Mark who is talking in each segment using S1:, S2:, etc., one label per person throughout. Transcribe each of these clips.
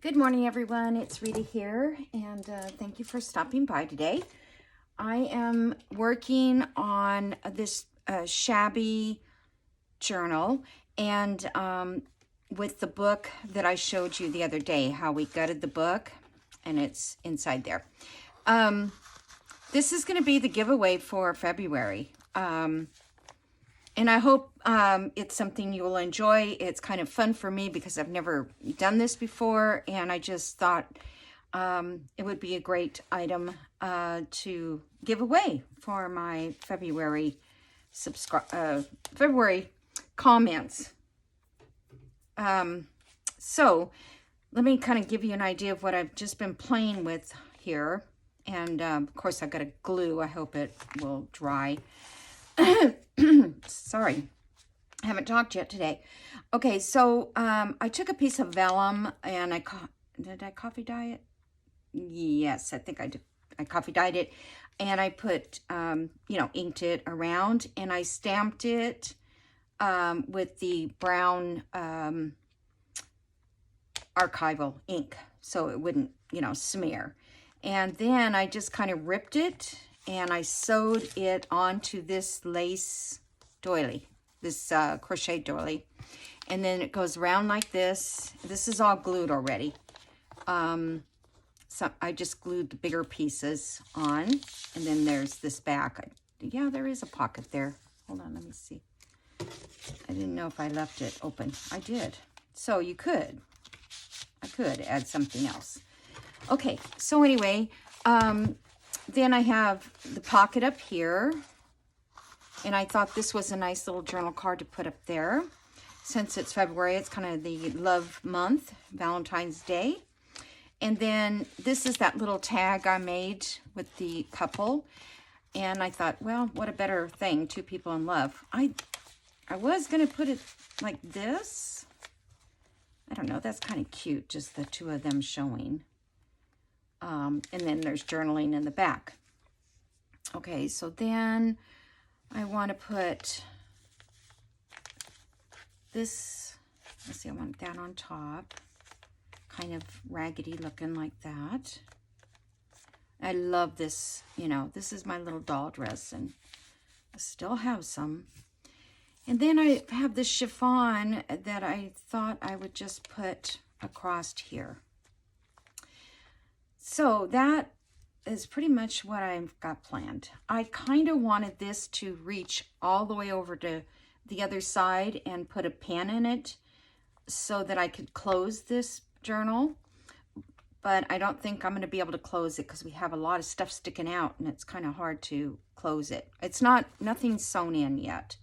S1: Good morning, everyone. It's Rita here, and thank you for stopping by today. I am working on this shabby journal, and with the book that I showed you the other day, how we gutted the book, and it's inside there. This is going to be the giveaway for February. And I hope it's something you will enjoy. It's kind of fun for me because I've never done this before, and I just thought it would be a great item to give away for my February February comments. So let me kind of give you an idea of what I've just been playing with here. And of course, I've got a glue. I hope it will dry. Sorry, I haven't talked yet today. Okay, so I took a piece of vellum and did I coffee dye it? Yes, I think I did. I coffee dyed it, and I put, inked it around, and I stamped it with the brown archival ink so it wouldn't, smear. And then I just kind of ripped it and I sewed it onto this lace doily, this crochet doily. And then it goes around like this. This is all glued already. So I just glued the bigger pieces on. And then there's this back. Yeah, there is a pocket there. Hold on, let me see. I didn't know if I left it open. I did. So I could add something else. Okay, so anyway, then I have the pocket up here, and I thought this was a nice little journal card to put up there. Since it's February, it's kind of the love month, Valentine's Day. And then this is that little tag I made with the couple. And I thought, well, what a better thing, two people in love. I was going to put it like this. I don't know, that's kind of cute, just the two of them showing. And then there's journaling in the back. Okay, so then I want to put this, let's see, I want that on top, kind of raggedy looking like that. I love this, this is my little doll dress, and I still have some. And then I have this chiffon that I thought I would just put across here. So that is pretty much what I've got planned. I kind of wanted this to reach all the way over to the other side and put a pin in it so that I could close this journal. But I don't think I'm going to be able to close it because we have a lot of stuff sticking out and it's kind of hard to close it. It's nothing's sewn in yet.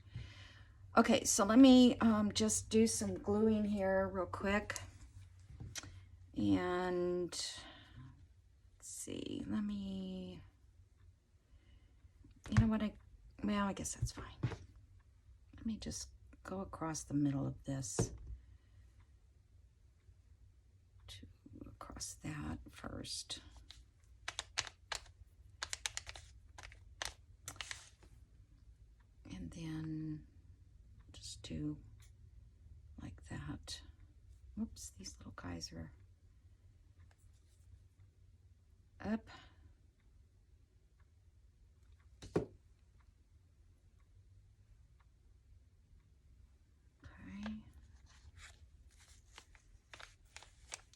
S1: Okay, so let me just do some gluing here real quick. And see, let me, you know what, I guess that's fine. Let me just go across the middle of this. Across that first. And then just do like that. Whoops, these little guys are up. Okay.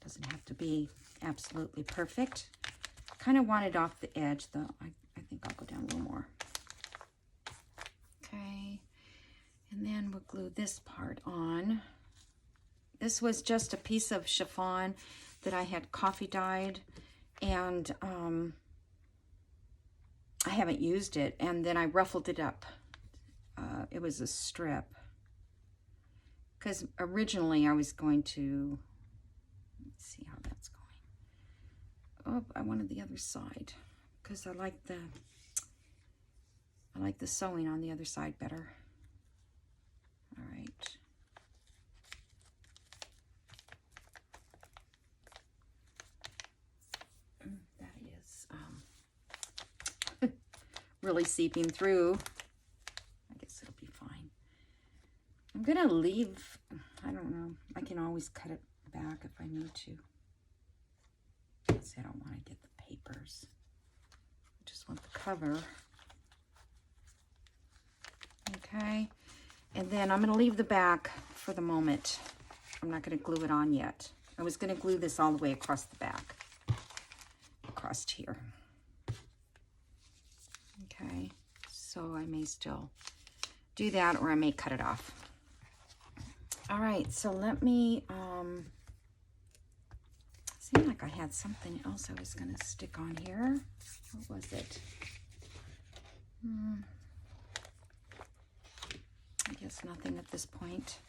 S1: Doesn't have to be absolutely perfect. Kind of want it off the edge though. I think I'll go down a little more. Okay. And then we'll glue this part on. This was just a piece of chiffon that I had coffee dyed, and I haven't used it, and then I ruffled it up. It was a strip, because originally I was going to, let's see how that's going. Oh, I wanted the other side because I like the sewing on the other side better. All right. Really seeping through. I guess it'll be fine. I'm gonna leave, I don't know, I can always cut it back if I need to. see, I don't want to get the papers. I just want the cover. Okay. And then I'm going to leave the back for the moment. I'm not going to glue it on yet. I was going to glue this all the way across the back. Across here. Okay. So I may still do that, or I may cut it off. All right. So let me, seemed like I had something else I was going to stick on here. What was it? I guess nothing at this point.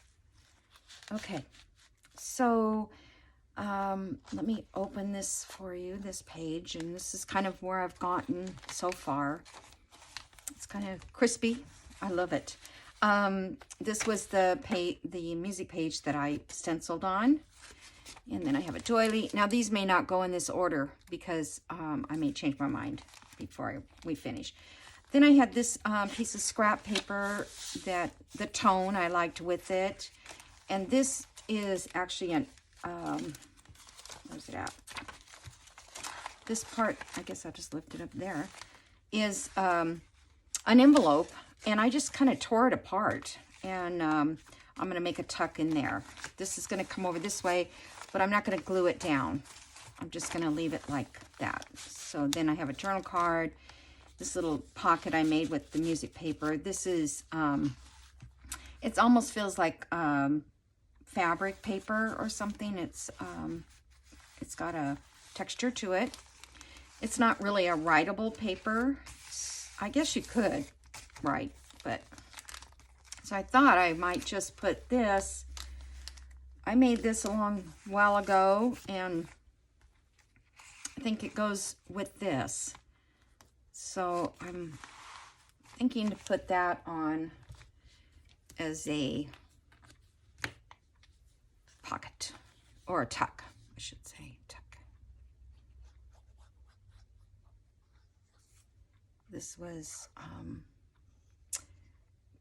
S1: Okay, so let me open this for you, this page, and this is kind of where I've gotten so far. It's kind of crispy. I love it. This was the music page that I stenciled on, and then I have a doily. Now these may not go in this order because I may change my mind before we finish. Then I had this piece of scrap paper that the tone I liked with it. And this is actually an, where's it at? This part, I guess I'll just lift it up there, is an envelope. And I just kind of tore it apart. And I'm going to make a tuck in there. This is going to come over this way, but I'm not going to glue it down. I'm just going to leave it like that. So then I have a journal card. This little pocket I made with the music paper. This is, it almost feels like fabric paper or something. It's got a texture to it. It's not really a writable paper. I guess you could write, but so I thought I might just put this. I made this a long while ago, and I think it goes with this. So I'm thinking to put that on as a pocket, or a tuck, I should say, tuck. This was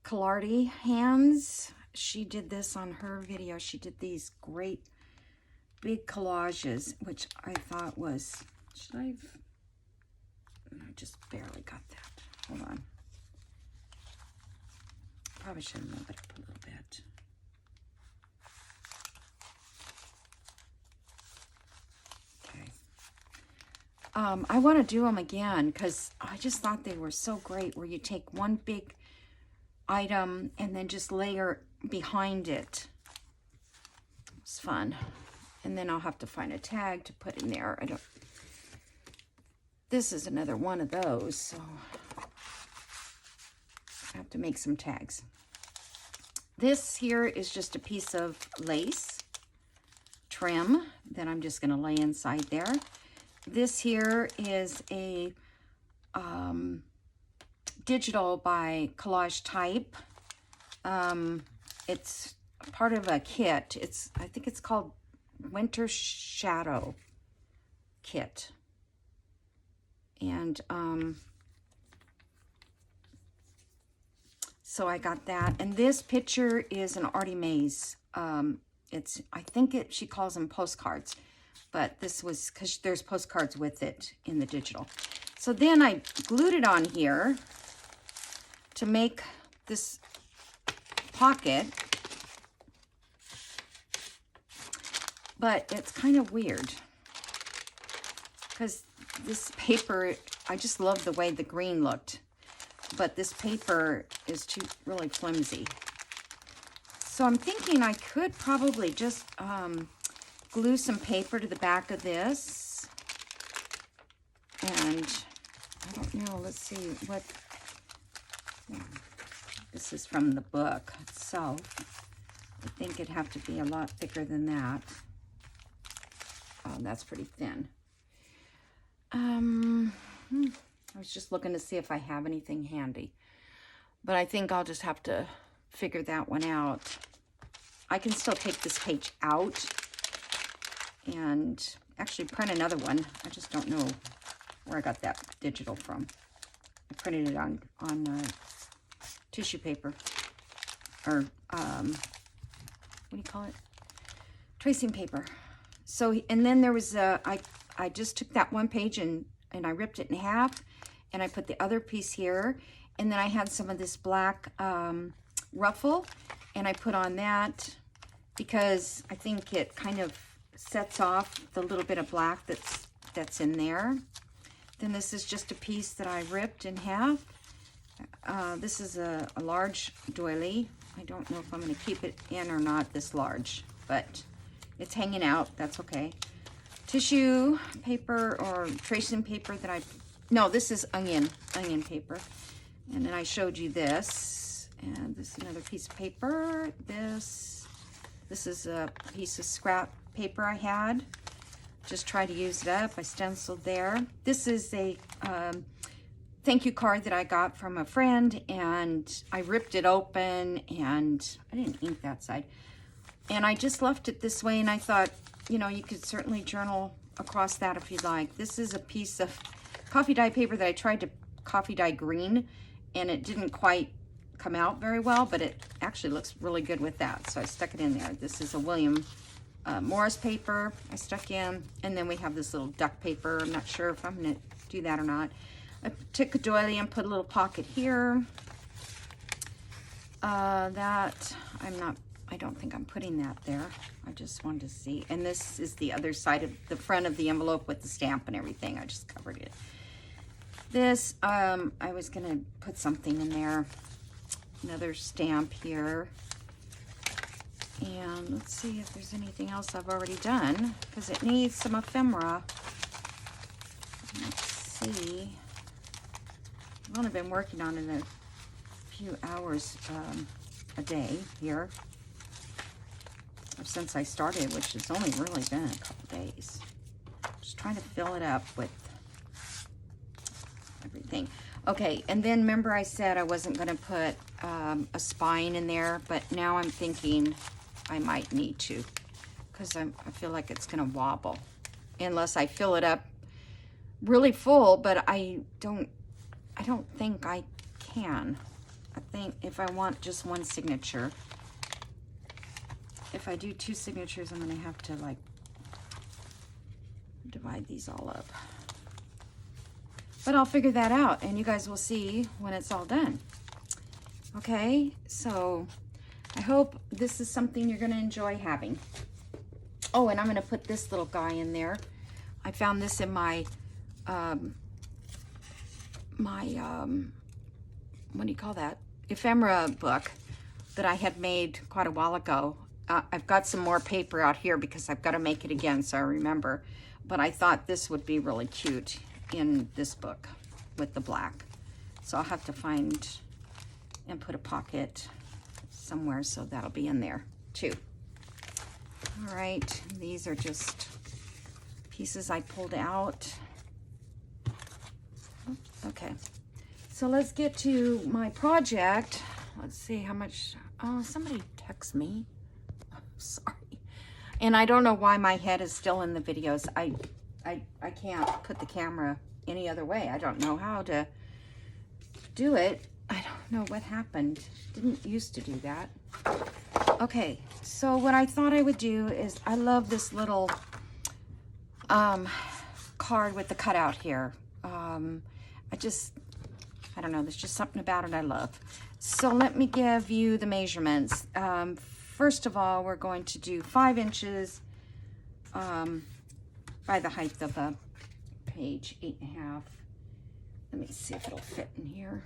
S1: Clardy Hands. She did this on her video. She did these great big collages, which I thought was, I just barely got that. Hold on. Probably should move it up a little bit. Okay. I want to do them again because I just thought they were so great, where you take one big item and then just layer behind it. It's fun. And then I'll have to find a tag to put in there. This is another one of those, so I have to make some tags. This here is just a piece of lace trim that I'm just going to lay inside there. This here is a digital by Collage Type. It's part of a kit. I think it's called Winter Shadow Kit. And so I got that. And this picture is an Artie Mays. I think she calls them postcards, but this was because there's postcards with it in the digital. So then I glued it on here to make this pocket, but it's kind of weird because this paper, I just love the way the green looked, but this paper is really flimsy. So I'm thinking I could probably just glue some paper to the back of this. And I don't know, let's see what, this is from the book itself. I think it'd have to be a lot thicker than that. Oh, that's pretty thin. I was just looking to see if I have anything handy, but I think I'll just have to figure that one out. I can still take this page out and actually print another one. I just don't know where I got that digital from. I printed it on tissue paper, or what do you call it? Tracing paper. So, and then there was I just took that one page and I ripped it in half, and I put the other piece here, and then I had some of this black ruffle, and I put on that because I think it kind of sets off the little bit of black that's in there. Then this is just a piece that I ripped in half. This is a large doily. I don't know if I'm going to keep it in or not this large, but it's hanging out. That's okay. Tissue paper or tracing paper that no, this is onion paper. And then I showed you this, and this is another piece of paper. This is a piece of scrap paper I had. Just try to use it up. I stenciled there. This is a thank you card that I got from a friend, and I ripped it open, and I didn't ink that side. And I just left it this way, and I thought, you know, you could certainly journal across that if you'd like. This is a piece of coffee dye paper that I tried to coffee dye green, and it didn't quite come out very well, but it actually looks really good with that, so I stuck it in there. This is a William Morris paper I stuck in, and then we have this little duck paper. I'm not sure if I'm going to do that or not. I took a doily and put a little pocket here. I don't think I'm putting that there. I just wanted to see. And this is the other side of the front of the envelope with the stamp and everything. I just covered it. This, I was going to put something in there. Another stamp here. And let's see if there's anything else I've already done, because it needs some ephemera. Let's see. I've only been working on it a few hours a day here since I started, which has only really been a couple days. Just trying to fill it up with everything. Okay, and then remember I said I wasn't going to put a spine in there, but now I'm thinking I might need to, because I feel like it's going to wobble unless I fill it up really full, but I don't think I can. I think if I want just one signature, if I do two signatures, I'm going to have to like divide these all up. But I'll figure that out, and you guys will see when it's all done. Okay, so I hope this is something you're going to enjoy having. Oh, and I'm going to put this little guy in there. I found this in my what do you call that? Ephemera book that I had made quite a while ago. I've got some more paper out here because I've got to make it again so I remember. But I thought this would be really cute in this book with the black. So I'll have to find and put a pocket somewhere, so that'll be in there too. All right, these are just pieces I pulled out. Okay, so let's get to my project. Let's see how much, oh, somebody text me. Sorry. And I don't know why my head is still in the videos. I can't put the camera any other way. I don't know how to do it. I don't know what happened. Didn't used to do that. Okay, so what I thought I would do is, I love this little card with the cutout here. I don't know, there's just something about it I love. So let me give you the measurements. First of all, we're going to do 5 inches by the height of the page, 8.5. Let me see if it'll fit in here.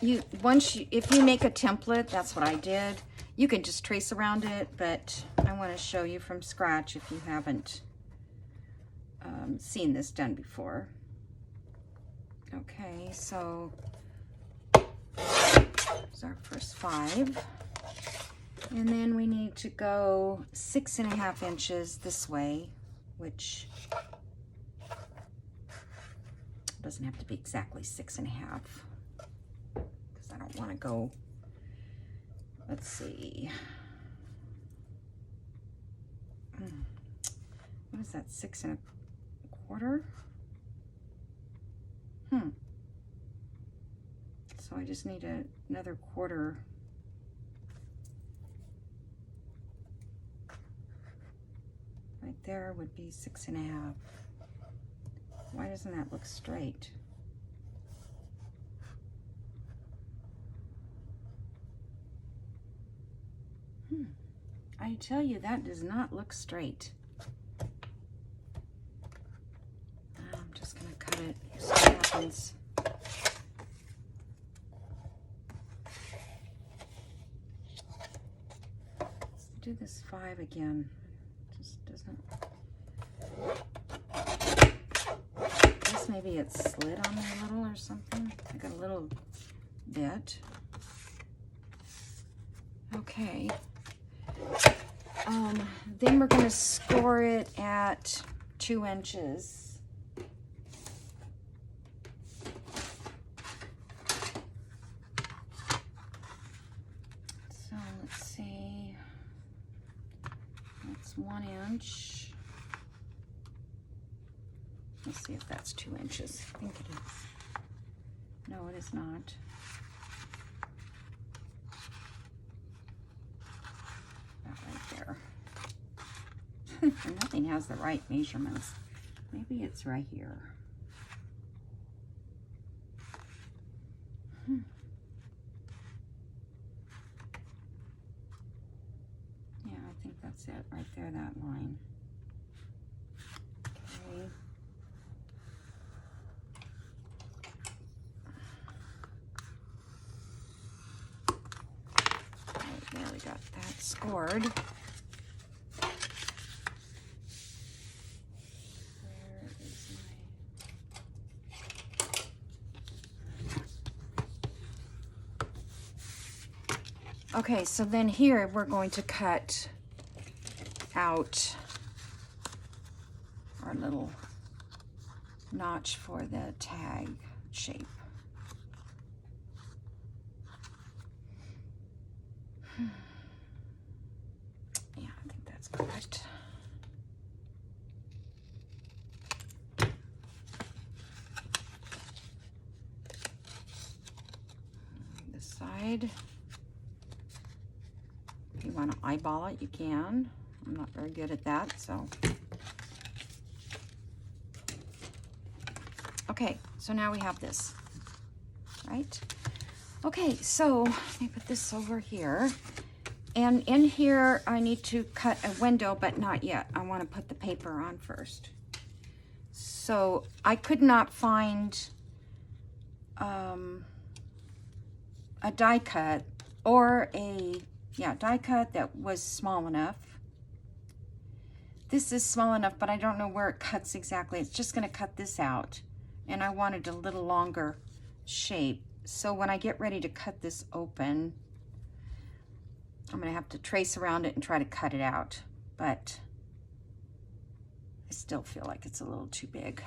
S1: If you make a template, that's what I did. You can just trace around it, but I want to show you from scratch if you haven't seen this done before. Okay, so there's our first 5. And then we need to go 6.5 inches this way, which doesn't have to be exactly 6.5, because I don't want to go, let's see, what is that, 6.25? So I just need another quarter. there would be 6.5. Why doesn't that look straight? I tell you, that does not look straight. I'm just gonna cut it, see what happens. Let's do this 5 again. Just doesn't. I guess maybe it slid on me a little or something. I got a little bit. Okay. Then we're going to score it at 2 inches. So let's see. That's 1 inch. Let's see if that's 2 inches. I think it is. No, it is not. Nothing has the right measurements. Maybe it's right here. Yeah, I think that's it right there, that line. Okay. Right, there we got that scored. Okay, so then here we're going to cut out our little notch for the tag shape. Yeah, I think that's correct. This side. If you want to eyeball it, you can. I'm not very good at that, so. Okay, so now we have this, right? Okay, so let me put this over here. And in here, I need to cut a window, but not yet. I want to put the paper on first. So I could not find a die cut or a die cut that was small enough. This is small enough, but I don't know where it cuts exactly. It's just going to cut this out. And I wanted a little longer shape. So when I get ready to cut this open, I'm going to have to trace around it and try to cut it out. But I still feel like it's a little too big.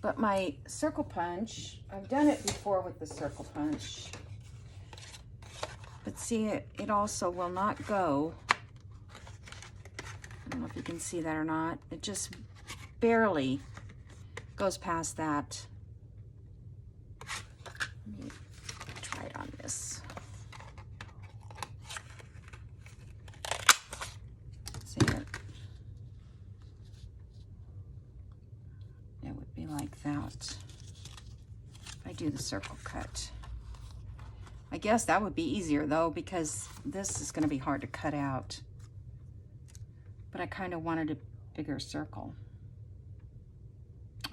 S1: But my circle punch, I've done it before with the circle punch. But see, it also will not go. I don't know if you can see that or not. It just barely goes past that. Let me try it on this. See it? It would be like that if I do the circle cut. I guess that would be easier though, because this is going to be hard to cut out. But I kind of wanted a bigger circle.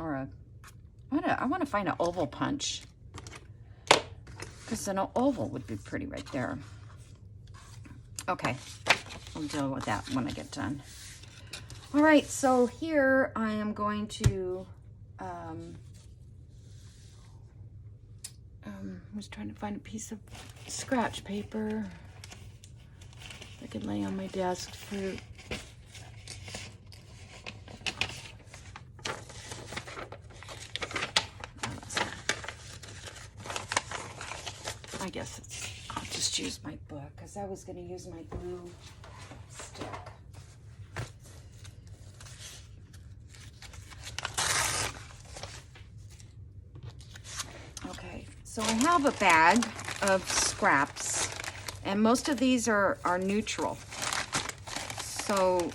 S1: Or I want to find an oval punch. Because an oval would be pretty right there. Okay, I'll deal with that when I get done. All right, so here I am going to, I was trying to find a piece of scratch paper I could lay on my desk for I guess I'll just use my book because I was going to use my glue stick. Okay, so I have a bag of scraps, and most of these are neutral. So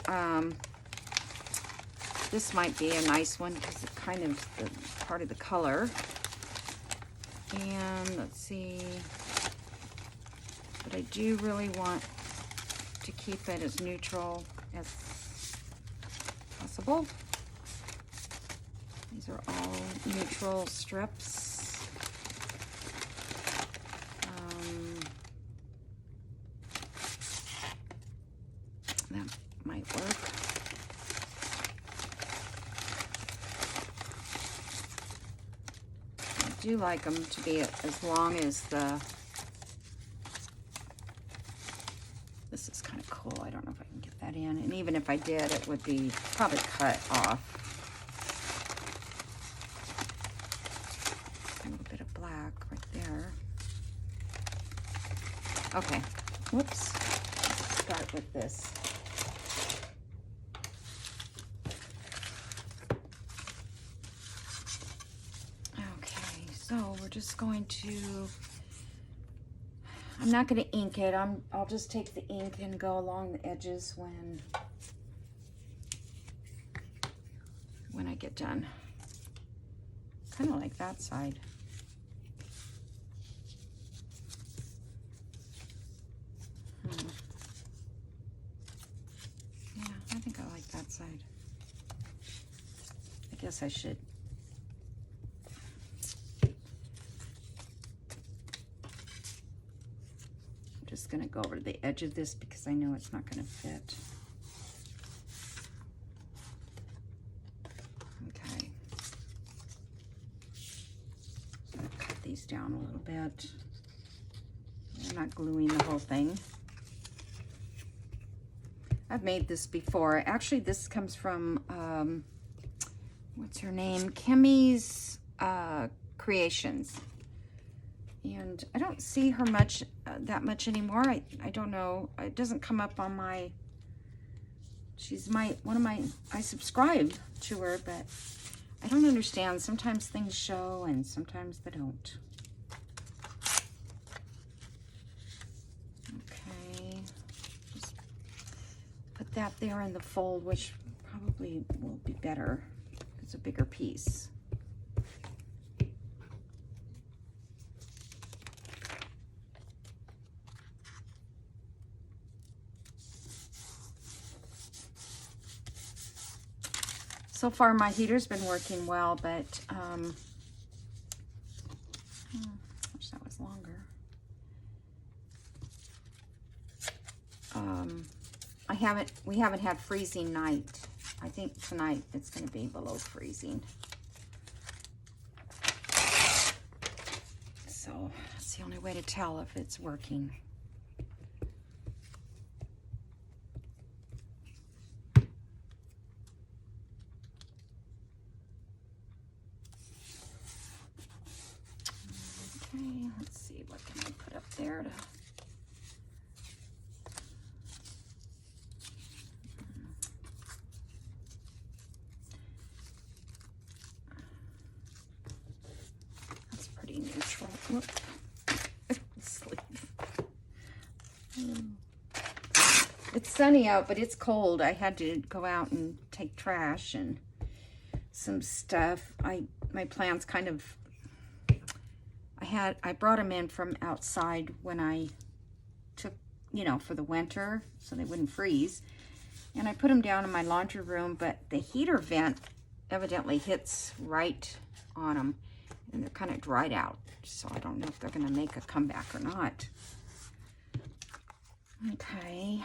S1: This might be a nice one because it's kind of part of the color. And let's see. But I do really want to keep it as neutral as possible. These are all neutral strips. That might work. I do like them to be as long as the... This is kind of cool. I don't know if I can get that in. And even if I did, it would be probably cut off. A little bit of black right there. Okay. Whoops. Let's start with this. Okay, so we're just going to... I'm not going to ink it. I'll just take the ink and go along the edges when I get done. Kind of like that side. Yeah, I think I like that side. I guess I should. Just going to go over to the edge of this because I know it's not going to fit. Okay. I'm going to cut these down a little bit. I'm not gluing the whole thing. I've made this before. Actually, this comes from, what's her name? Kimmy's Creations. And I don't see her that much anymore. I don't know. It doesn't come up on my... She's I subscribe to her, but I don't understand. Sometimes things show and sometimes they don't. Okay. Just put that there in the fold, which probably will be better. It's a bigger piece. So far, my heater's been working well, but wish that was longer. We haven't had freezing night. I think tonight it's going to be below freezing. So that's the only way to tell if it's working. Okay, let's see, what can I put up there to... That's pretty neutral. Whoop. Sleeve. It's sunny out, but it's cold. I had to go out and take trash and some stuff. My plants kind of... I brought them in from outside when I took, for the winter, so they wouldn't freeze. And I put them down in my laundry room, but the heater vent evidently hits right on them, and they're kind of dried out. So I don't know if they're going to make a comeback or not. Okay.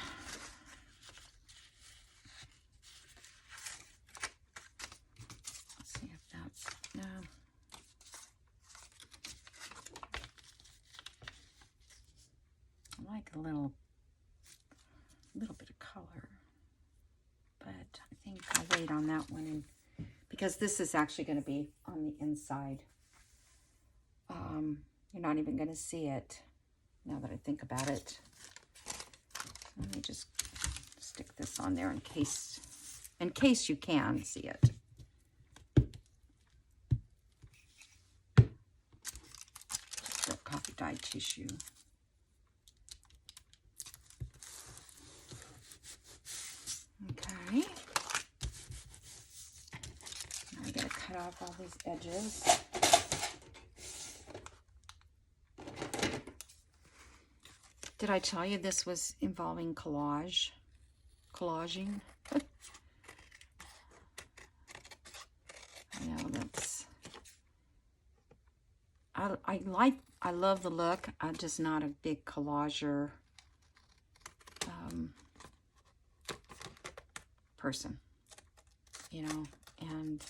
S1: Let's see if that's... No. I like a little bit of color, but I think I'll wait on that one, and because this is actually going to be on the inside. You're not even going to see it now that I think about it. Let me just stick this on there in case you can see it. Just coffee dyed tissue. Okay. off all these edges. Did I tell you this was involving collaging? I know that's, I love the look. I'm just not a big collager person, you know, and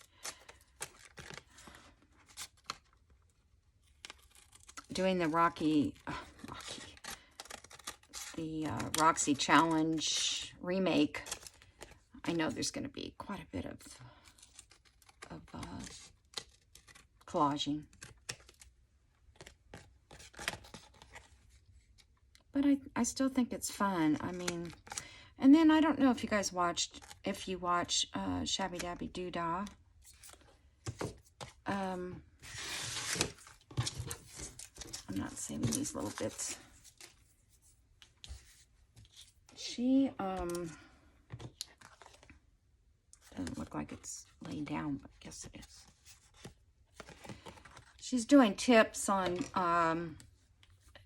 S1: doing the Roxy Challenge remake, I know there's going to be quite a bit of collaging. But I still think it's fun. I mean, and then I don't know if you guys if you watch Shabby Dabby Doodah. I'm not saving these little bits. She doesn't look like it's laid down, but I guess it is. She's doing tips on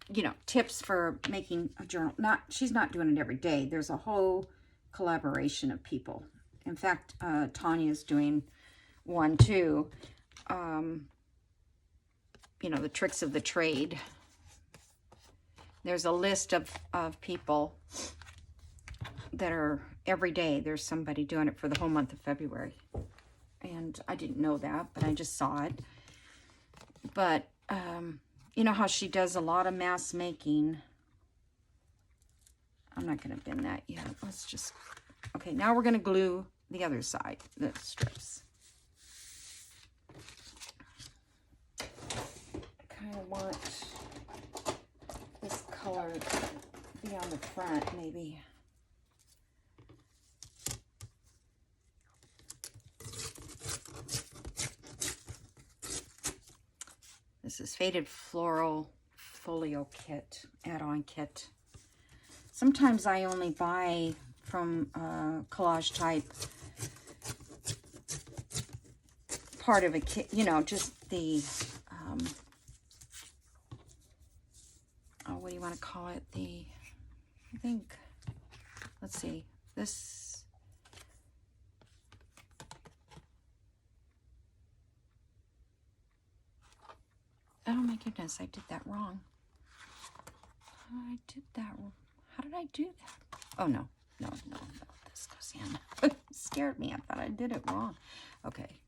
S1: you know, tips for making a journal. She's not doing it every day. There's a whole collaboration of people. In fact, Tanya's doing one too. You know, the tricks of the trade. There's a list of people that are every day. There's somebody doing it for the whole month of February. And I didn't know that, but I just saw it. But, you know how she does a lot of mass making. I'm not going to bend that yet. Let's just... Okay, now we're going to glue the other side, the strips. I kind of want this color to be on the front, maybe. This is Faded Floral Folio Kit, add-on kit. Sometimes I only buy from Collage Type part of a kit, you know, just the, oh, what do you want to call it? I think, let's see, this, oh my goodness, I did that wrong. I did that wrong. How did I do that? Oh, no. This goes in. It scared me. I thought I did it wrong. Okay.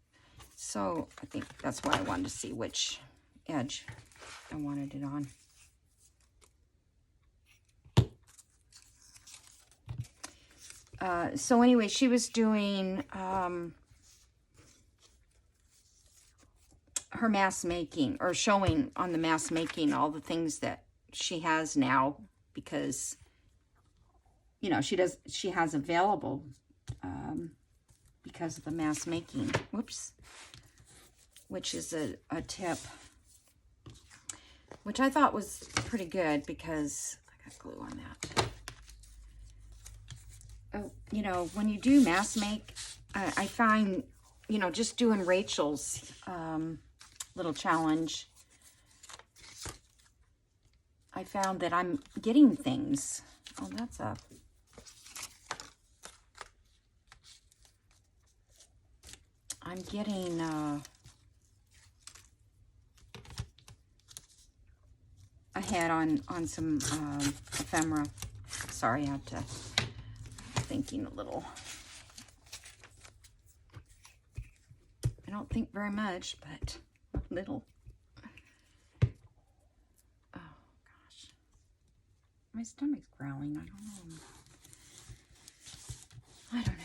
S1: So, I think that's why I wanted to see which edge I wanted it on. So, anyway, she was doing... her mass making, or showing on the mass making all the things that she has now, because, you know, she has available because of the mass making. Whoops. Which is a tip, which I thought was pretty good, because I got glue on that. Oh, you know, when you do mass make, I find, you know, just doing Rachel's little challenge, I found that I'm getting things. Oh, that's a... I'm getting ahead on some ephemera. Sorry, I have to... thinking a little. I don't think very much, but a little. Oh, gosh. My stomach's growling. I don't know.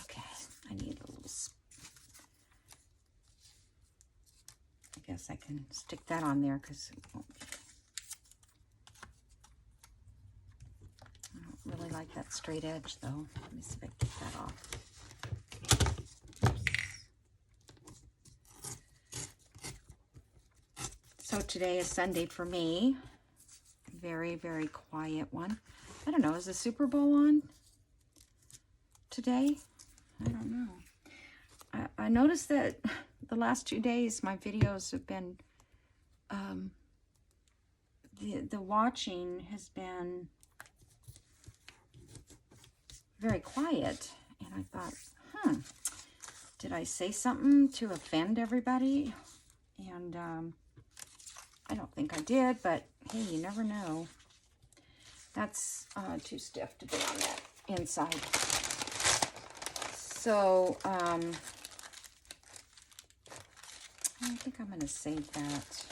S1: Okay. I need a little... I guess I can stick that on there, because it won't be... I don't really like that straight edge, though. Let me see if I can get that off. So today is Sunday for me. Very, very quiet one. I don't know, is the Super Bowl on today? I don't know. I noticed that the last 2 days, my videos have been, the watching has been very quiet. And I thought, did I say something to offend everybody? And I don't think I did, but hey, you never know. That's too stiff to be on that inside. So, I think I'm going to save that.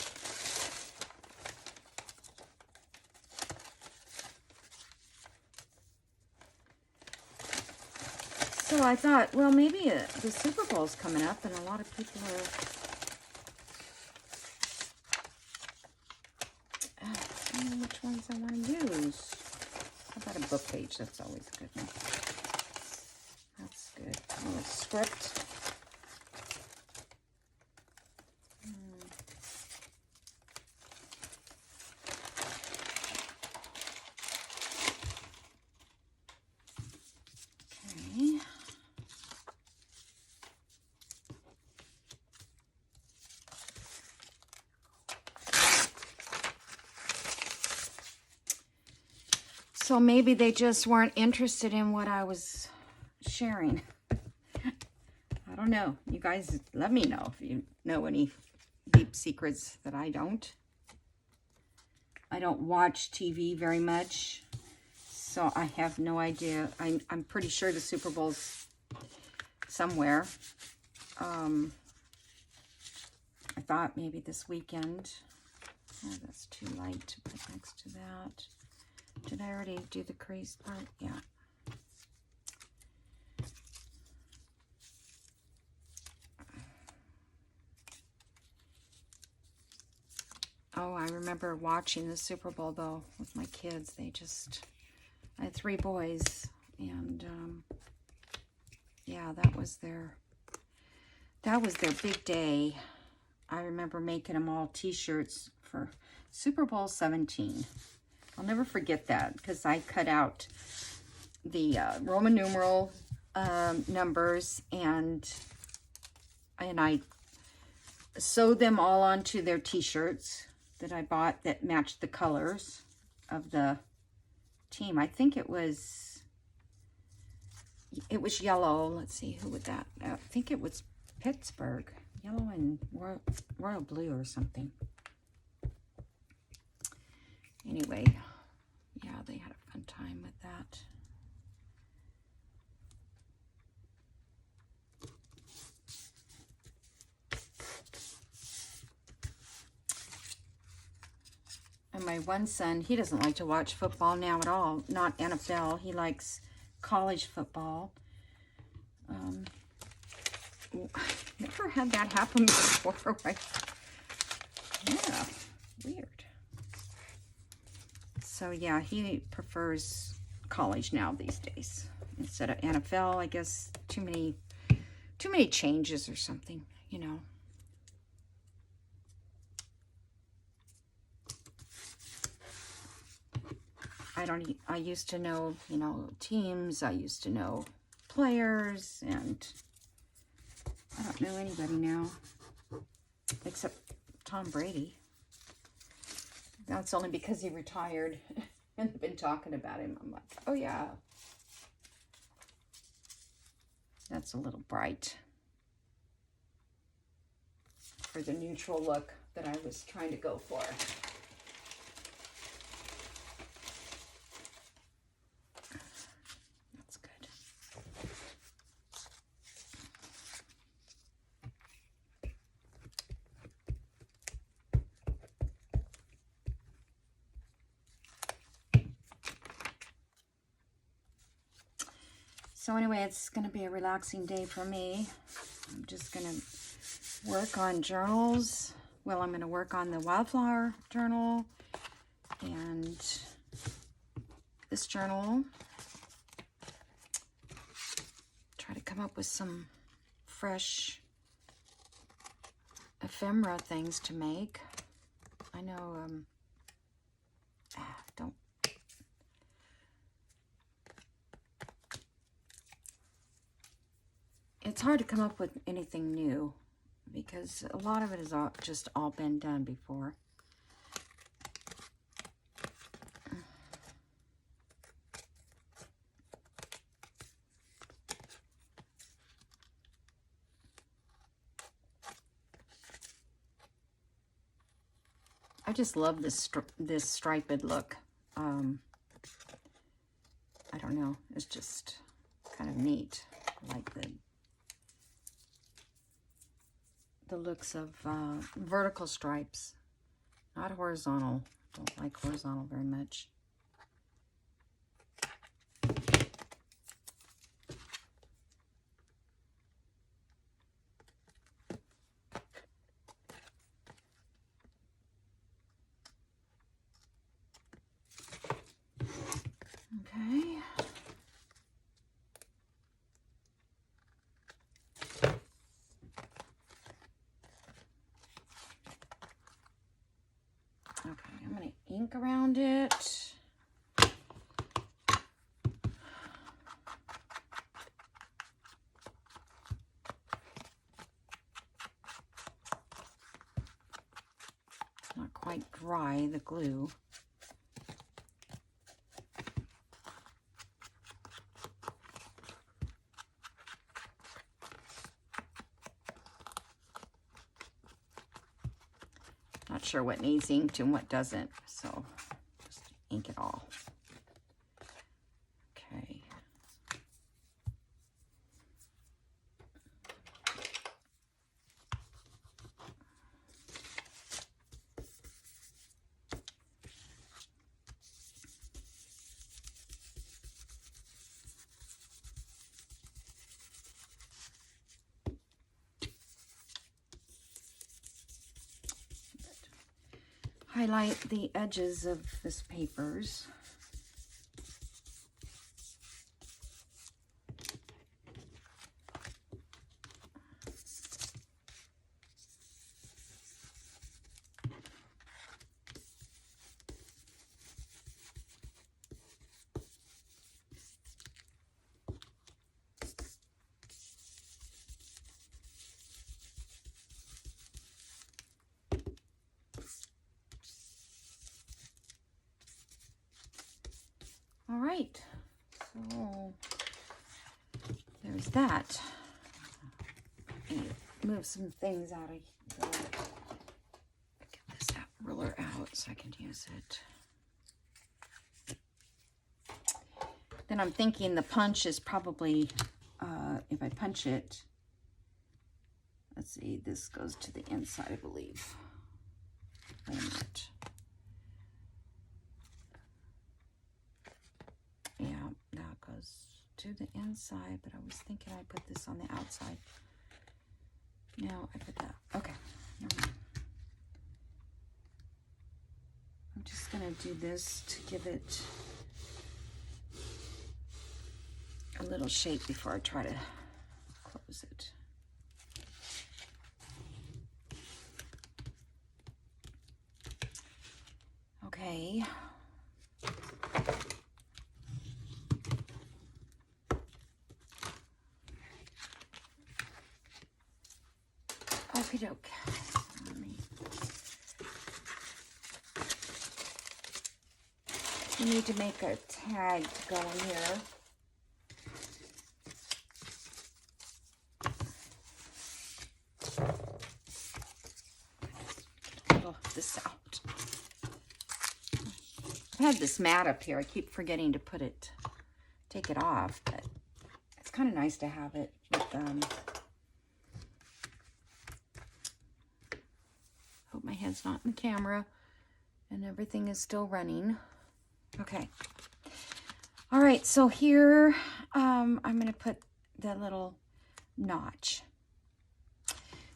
S1: So I thought, well, maybe the Super Bowl's coming up, and a lot of people are... I don't know which ones I want to use. How about a book page? That's always a good one. That's good. Oh, a script. Okay. So maybe they just weren't interested in what I was sharing. I don't know. You guys let me know if you know any deep secrets that I don't. I don't watch TV very much, so I have no idea. I'm pretty sure the Super Bowl's somewhere. I thought maybe this weekend. Oh, that's too light to put next to that. Did I already do the crease part? Yeah. Oh, I remember watching the Super Bowl, though, with my kids. I had 3 boys, and, yeah, that was their big day. I remember making them all t-shirts for Super Bowl 17. I'll never forget that, because I cut out the Roman numeral numbers, and I sewed them all onto their t-shirts that I bought that matched the colors of the team. I think it was yellow. Let's see, who would that? I think it was Pittsburgh. Yellow and royal blue or something. Anyway, yeah, they had a fun time with that. And my one son, he doesn't like to watch football now at all. Not NFL. He likes college football. Never had that happen before. Yeah, weird. So yeah, he prefers college now these days instead of NFL. I guess too many changes or something, you know. I used to know, you know, teams. I used to know players, and I don't know anybody now except Tom Brady. That's only because he retired and I've been talking about him. I'm like, oh yeah. That's a little bright for the neutral look that I was trying to go for. That's good. So anyway, it's going to be a relaxing day for me. I'm just going to work on journals. Well, I'm going to work on the wildflower journal and this journal. Try to come up with some fresh ephemera things to make. I know, don't. It's hard to come up with anything new because a lot of it is just all been done before. I just love this this striped look. I don't know. It's just kind of neat. I like the looks of vertical stripes, not horizontal. Don't like horizontal very much. Okay. Okay, I'm going to ink around it. Not quite dry, the glue. Not sure what needs inked and what doesn't, so just ink it all. Okay. Highlight the edges of this papers. All right, so there's that. Move some things out of here. Get this ruler out so I can use it. Then I'm thinking the punch is probably, if I punch it, let's see, this goes to the inside, I believe. Wait a minute. Yeah, that goes to the inside, but I was thinking I put this on the outside. No, I put that. Okay. Never mind. I'm just going to do this to give it a little shape before I try to close it. Okay. Okie doke. You need to make a tag to go in here. Get this out. I've had this mat up here. I keep forgetting to take it off, but it's kind of nice to have it with hope my head's not in the camera and everything is still running. Okay. All right, so here I'm going to put the little notch.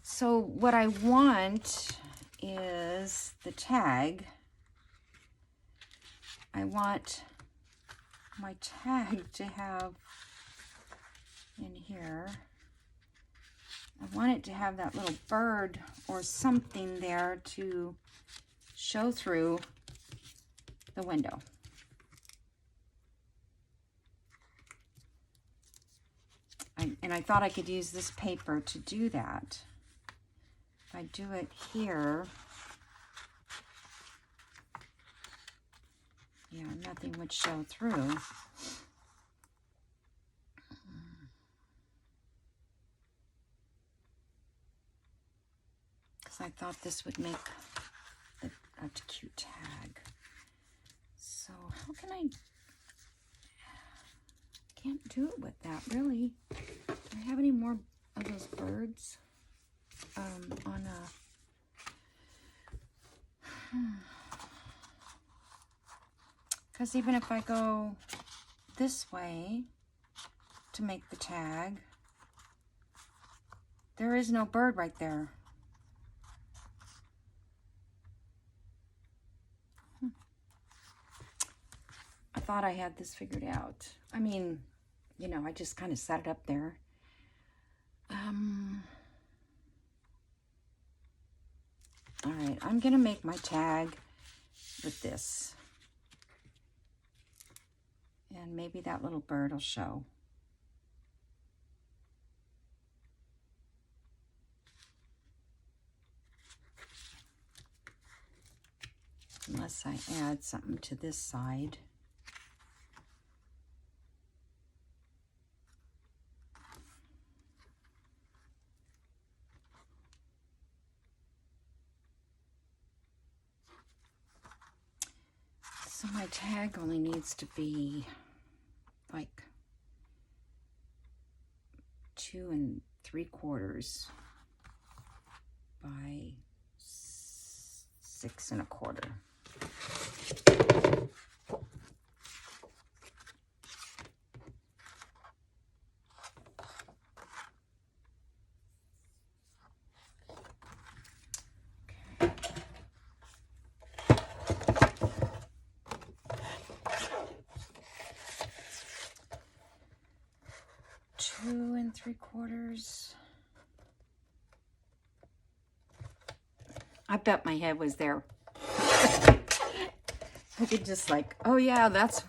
S1: So what I want is the tag. I want my tag to have in here. I want it to have that little bird or something there to show through the window. And I thought I could use this paper to do that. I do it here, yeah, nothing would show through. Because I thought this would make a cute tag. So how can I... Can't do it with that, really. Do I have any more of those birds on a... Because even if I go this way to make the tag, there is no bird right there. I thought I had this figured out. I mean, you know, I just kind of set it up there. All right, I'm gonna make my tag with this. And maybe that little bird will show. Unless I add something to this side. So my tag only needs to be like 2 3/4 by 6 1/4. Two and 3/4. I bet my head was there. I could just like, oh yeah, that's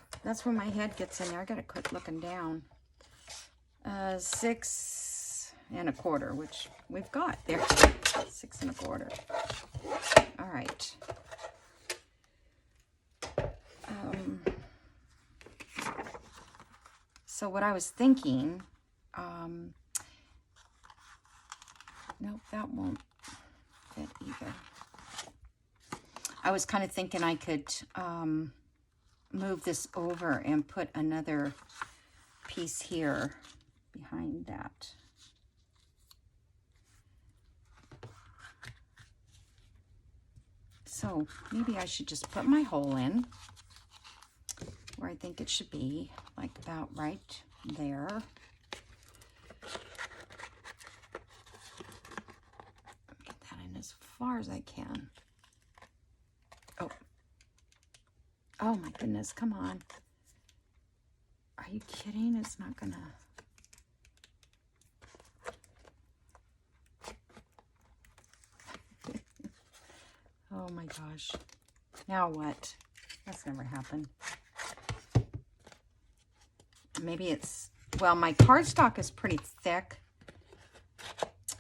S1: where my head gets in there. I gotta quit looking down. 6 1/4, which we've got there. 6 1/4. All right. So what I was thinking, nope, that won't fit either. I was kind of thinking I could move this over and put another piece here behind that. So maybe I should just put my hole in where I think it should be, like about right there. Get that in as far as I can. Oh my goodness, come on. Are you kidding? It's not gonna... Oh my gosh. Now what? That's never happened. Maybe it's... Well, my cardstock is pretty thick.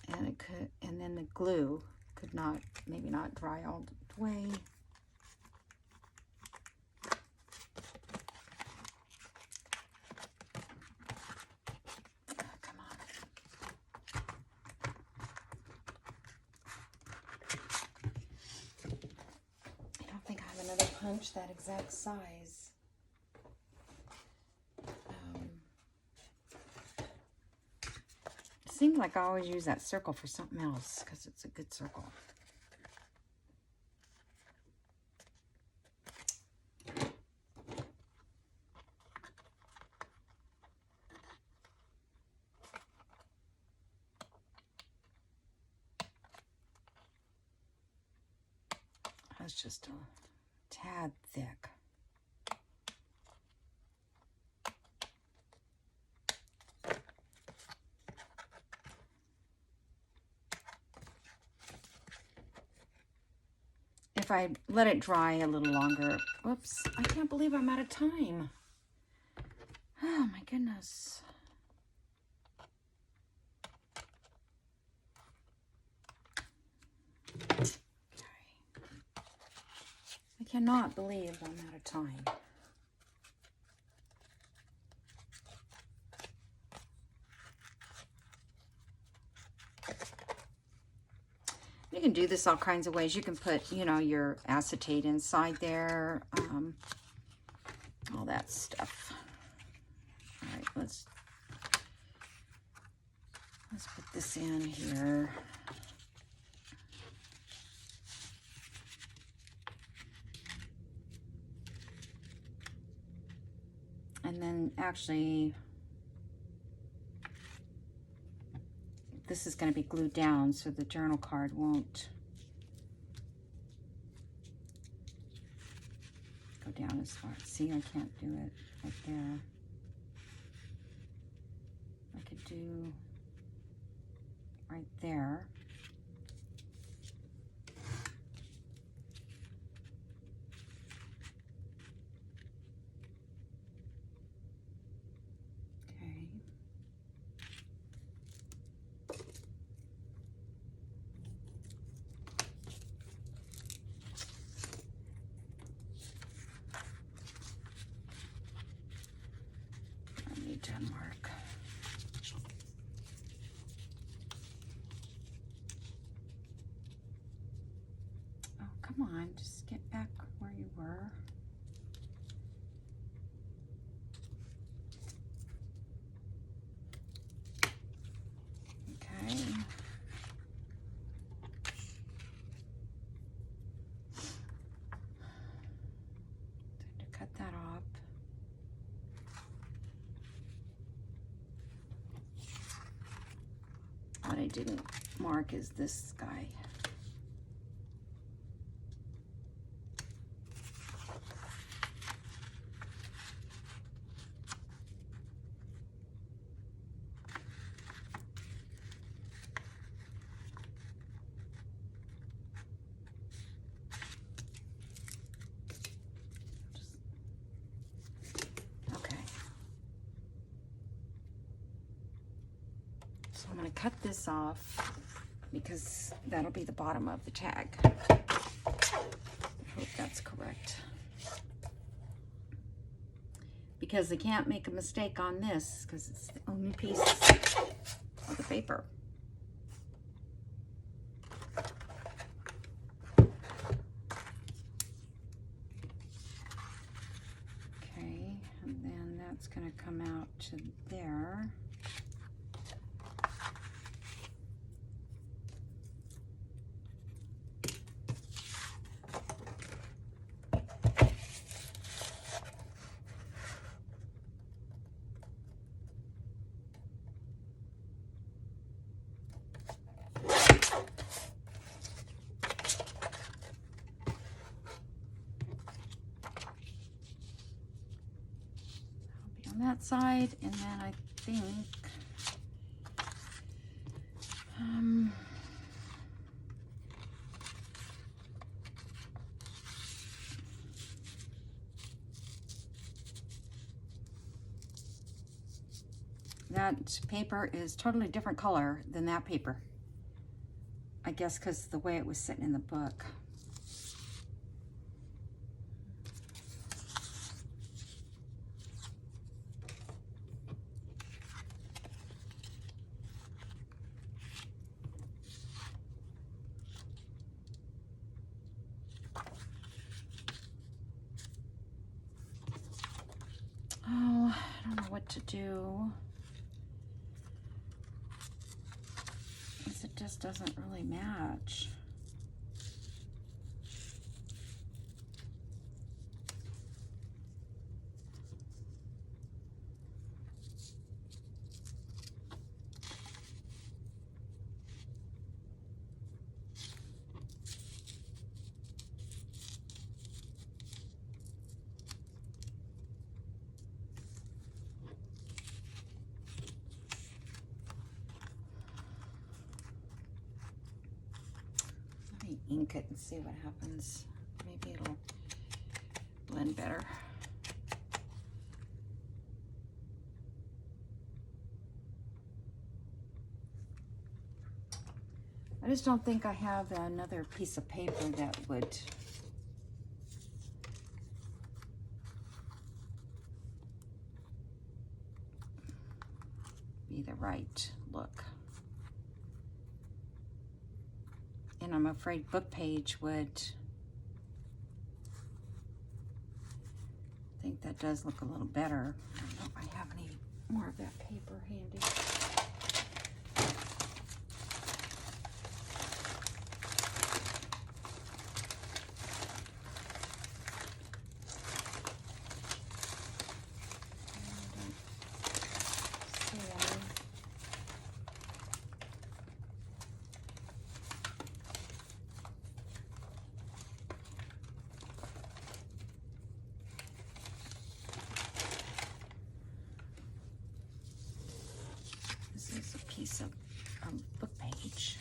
S1: And it could... And then the glue could not... Maybe not dry all the way. Punch that exact size. It seems like I always use that circle for something else because it's a good circle. That's just a tad thick. If I let it dry a little longer, whoops, I can't believe I'm out of time. Oh my goodness. cannot believe I'm out of time. You can do this all kinds of ways. You can put, you know, your acetate inside there, all that stuff. All right, let's put this in here. And then actually, this is going to be glued down so the journal card won't go down as far. See, I can't do it right there. I could do right there. Denmark. Oh, come on, just get back where you were. Okay. Time to cut that off. What I didn't mark is this guy. Okay. So I'm going to cut this off because that'll be the bottom of the tag. I hope that's correct. Because I can't make a mistake on this because it's the only piece of the paper. Okay, and then that's going to come out to there. That side, and then I think that paper is totally different color than that paper. I guess because the way it was sitting in the book. Oh, I don't know what to do. It just doesn't really match. Ink it and see what happens. Maybe it'll blend better. I just don't think I have another piece of paper that would be the right look. And I'm afraid book page would, I think that does look a little better. I don't know if I have any more of that paper handy. This is a piece of book page.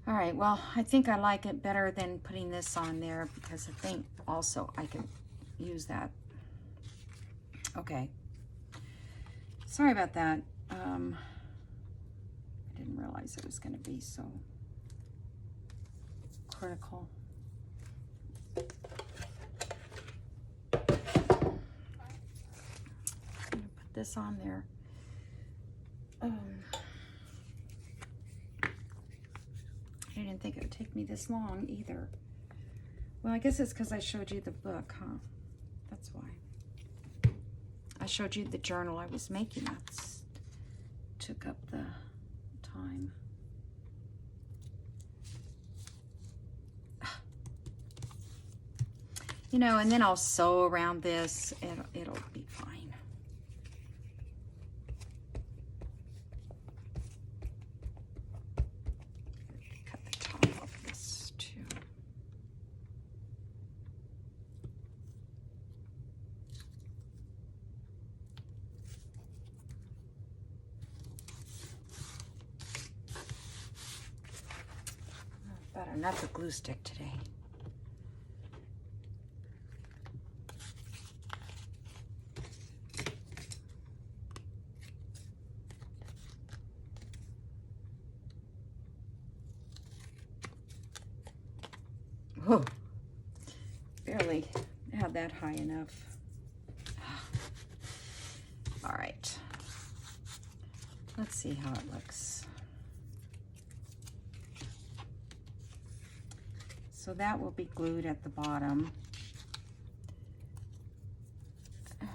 S1: All right, well, I think I like it better than putting this on there because I think also I can use that. Okay. Sorry about that. I didn't realize it was going to be so critical. I'm going to put this on there. I didn't think it would take me this long either. Well, I guess it's because I showed you the book, huh? That's why. I showed you the journal I was making. That's took up the time. You know, and then I'll sew around this. It'll be fine. Cut the top off this too. About enough of glue stick today. Oh, barely had that high enough. All right, let's see how it looks. So that will be glued at the bottom. Let's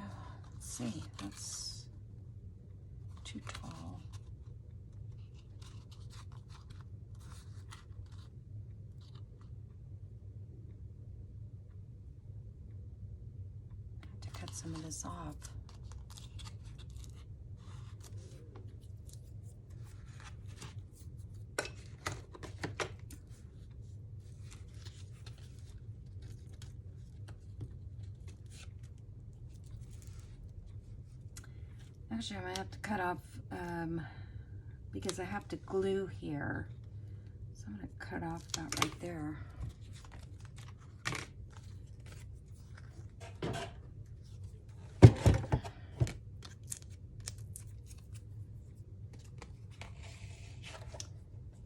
S1: see, that's too tall. Some of this off. Actually, I might have to cut off because I have to glue here. So I'm going to cut off that right there.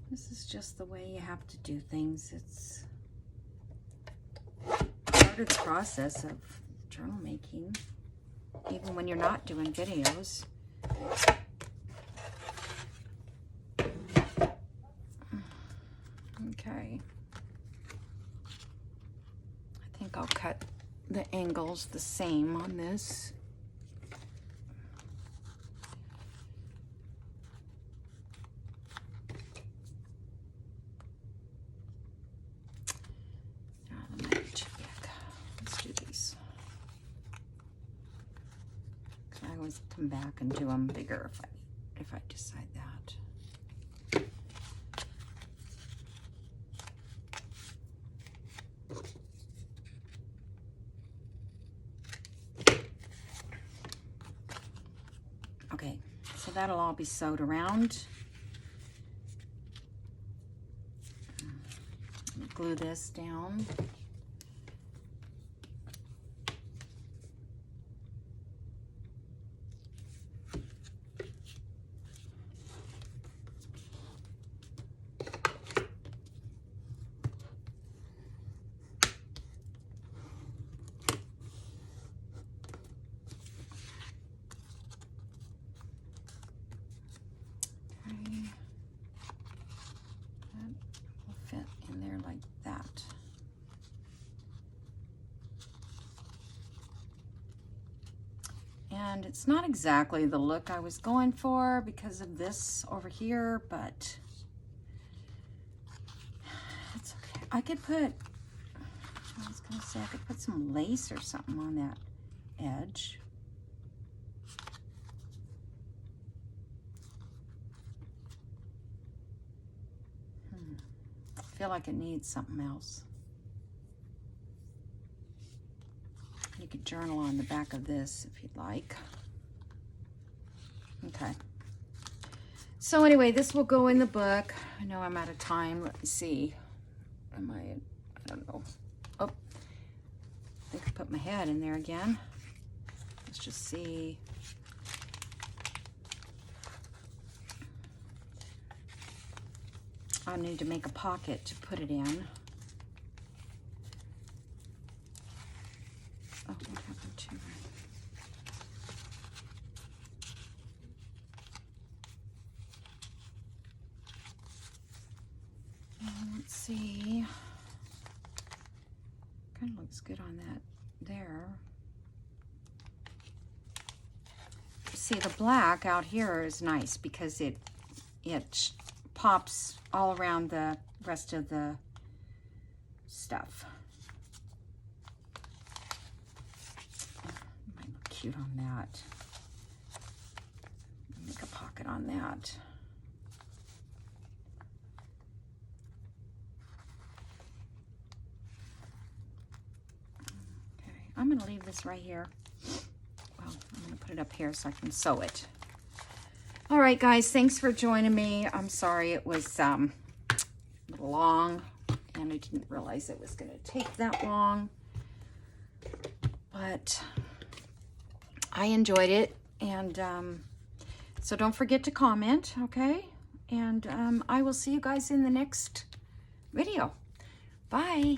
S1: This is just the way you have to do things. It's part of the process of journal making, even when you're not doing videos. Okay. I think I'll cut the angles the same on this. Come back and do them bigger if I decide that. Okay, so that'll all be sewed around. glue this down. And it's not exactly the look I was going for because of this over here, but it's okay. I could put, I was gonna say I could put some lace or something on that edge. I feel like it needs something else. You could journal on the back of this if you'd like. Okay. So anyway, this will go in the book. I know I'm out of time. Let me see. Am I don't know. Oh, I think I put my head in there again. Let's just see. I need to make a pocket to put it in. Oh, what happened to it? Let's see. Kind of looks good on that there. See, the black out here is nice because it pops all around the rest of the stuff. Might look cute on that. Make a pocket on that. Okay, I'm going to leave this right here. Well, I'm going to put it up here so I can sew it. All right, guys, thanks for joining me. I'm sorry it was a little long, and I didn't realize it was going to take that long. But I enjoyed it, and so don't forget to comment, okay? And I will see you guys in the next video. Bye.